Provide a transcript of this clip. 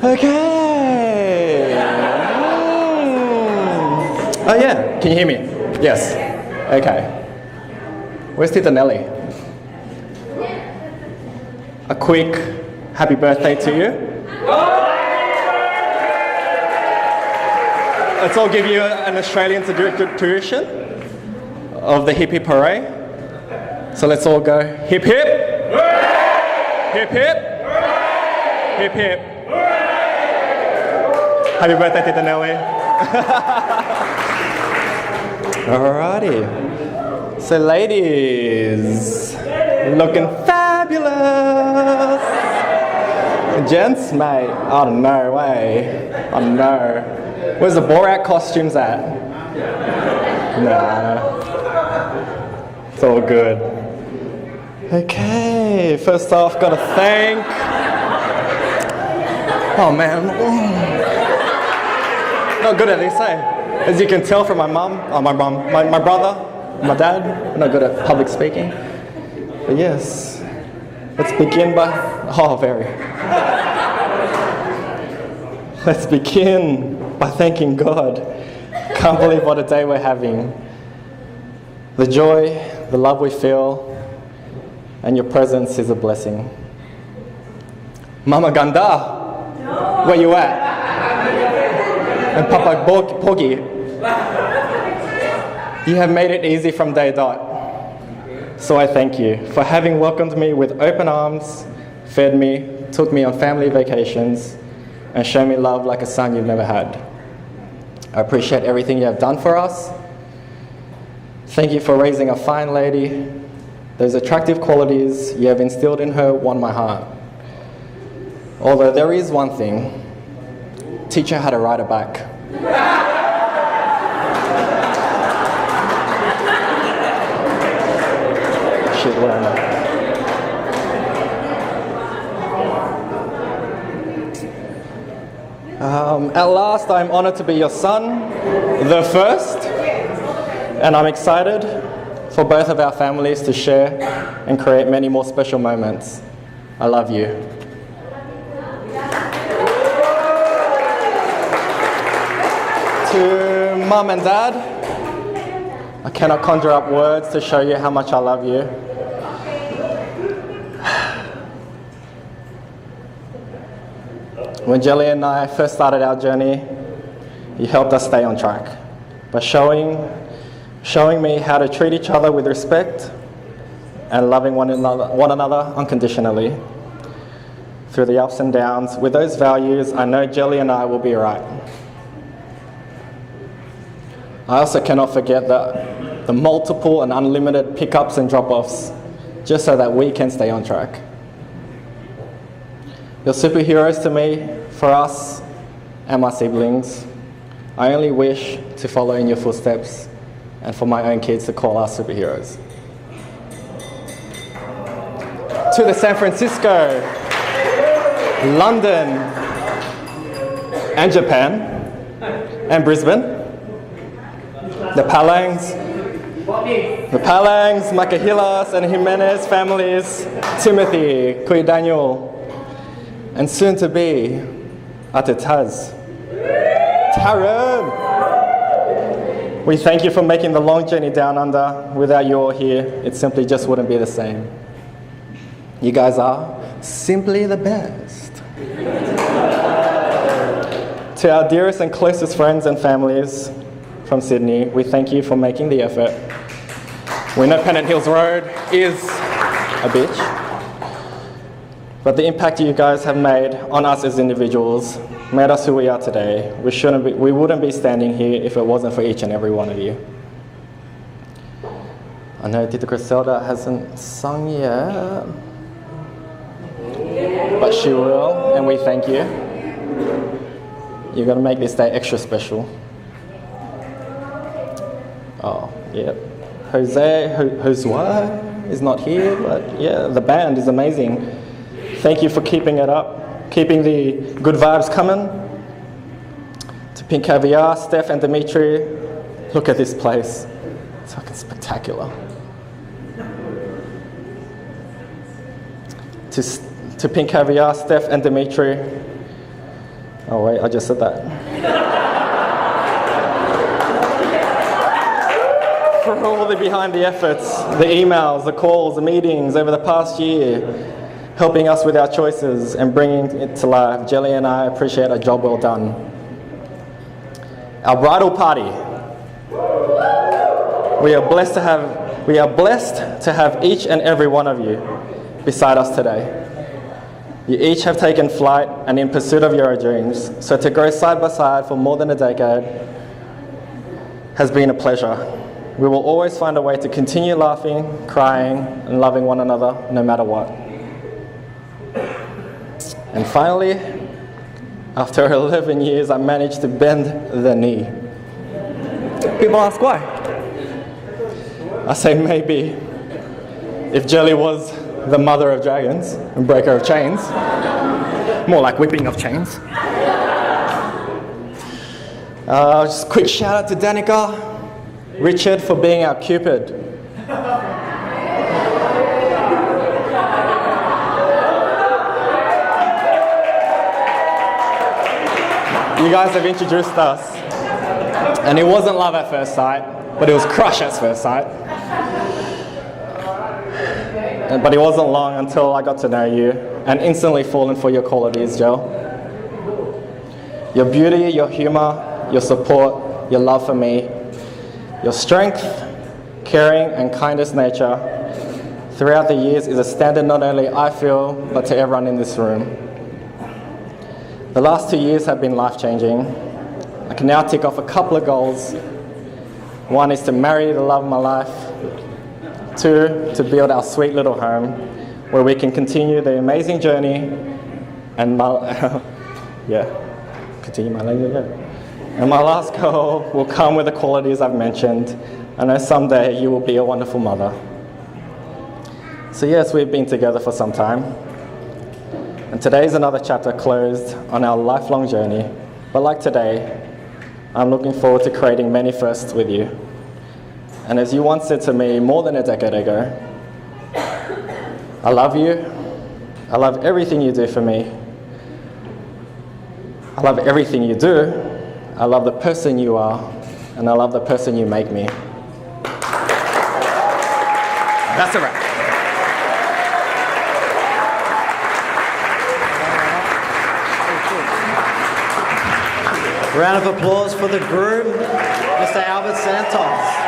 Okay. Oh yeah, can you hear me? Yes. Okay. Where's Tita Nelly? A quick happy birthday to you. Let's all give you an Australian tradition of the hip hip hooray. So let's all go hip hip, hip hip, hip hip. Happy birthday, Tita Nelly. Alrighty. So ladies, looking fabulous. Gents, mate, oh no way. Oh no. Where's the Borat costumes at? Nah. It's all good. Okay, first off, gotta thank... Oh man. Not good at this, eh? As you can tell from my brother, my dad, not good at public speaking. But yes, let's begin by... Oh, very. Let's begin by thanking God. Can't believe what a day we're having. The joy, the love we feel, and your presence is a blessing. Mama Ganda, where you at? And Papa Porgy, you have made it easy from day dot. So I thank you for having welcomed me with open arms, fed me, took me on family vacations, and shown me love like a son you've never had. I appreciate everything you have done for us. Thank you for raising a fine lady. Those attractive qualities you have instilled in her won my heart. Although there is one thing, teach her how to ride a bike. Shit, what am I? At last, I'm honored to be your son, the first, and I'm excited for both of our families to share and create many more special moments. I love you. To Mum and Dad, I cannot conjure up words to show you how much I love you. When Jelly and I first started our journey, you helped us stay on track by showing me how to treat each other with respect and loving one another unconditionally. Through the ups and downs, with those values, I know Jelly and I will be right. I also cannot forget the multiple and unlimited pickups and drop-offs, just so that we can stay on track. You're superheroes to me, for us, and my siblings. I only wish to follow in your footsteps and for my own kids to call us superheroes. To the San Francisco, London, and Japan, and Brisbane, the Palangs, Makahilas and Jimenez families, Timothy, Kui Daniel, and soon to be Atetaz. Taryn! We thank you for making the long journey down under. Without you all here, it simply just wouldn't be the same. You guys are simply the best. To our dearest and closest friends and families from Sydney, we thank you for making the effort. We know Pennant Hills Road is a bitch, but the impact you guys have made on us as individuals made us who we are today. We wouldn't be standing here if it wasn't for each and every one of you. I know Tita Griselda hasn't sung yet, but she will, and we thank you. You're going to make this day extra special. Oh, yeah. Josue is not here, but yeah, the band is amazing. Thank you for keeping it up, keeping the good vibes coming. To Pink Caviar, Steph and Dimitri, look at this place. It's fucking spectacular. To Pink Caviar, Steph and Dimitri, Oh wait, I just said that. For all the behind the efforts, the emails, the calls, the meetings over the past year, helping us with our choices and bringing it to life, Jelly and I appreciate a job well done. Our bridal party. We are blessed to have each and every one of you beside us today. You each have taken flight and in pursuit of your dreams, so to go side by side for more than a decade has been a pleasure. We will always find a way to continue laughing, crying, and loving one another no matter what. And finally, after 11 years, I managed to bend the knee. People ask why. I say maybe if Jelly was the mother of dragons and breaker of chains, more like whipping of chains. Just a quick shout out to Danica, Richard for being our Cupid. You guys have introduced us, and it wasn't love at first sight, but it was crush at first sight. But it wasn't long until I got to know you and instantly fallen for your qualities, Joe. Your beauty, your humor, your support, your love for me, your strength, caring and kindest nature throughout the years is a standard not only I feel, but to everyone in this room. The last 2 years have been life-changing. I can now tick off a couple of goals. One is to marry the love of my life. 2, to build our sweet little home where we can continue the amazing journey and continue my language. And my last goal will come with the qualities I've mentioned. I know someday you will be a wonderful mother. So yes, we've been together for some time. And today is another chapter closed on our lifelong journey. But like today, I'm looking forward to creating many firsts with you. And as you once said to me more than a decade ago, I love you. I love everything you do for me. I love everything you do. I love the person you are. And I love the person you make me. That's a wrap. Round of applause for the groom, Mr. Albert Santos.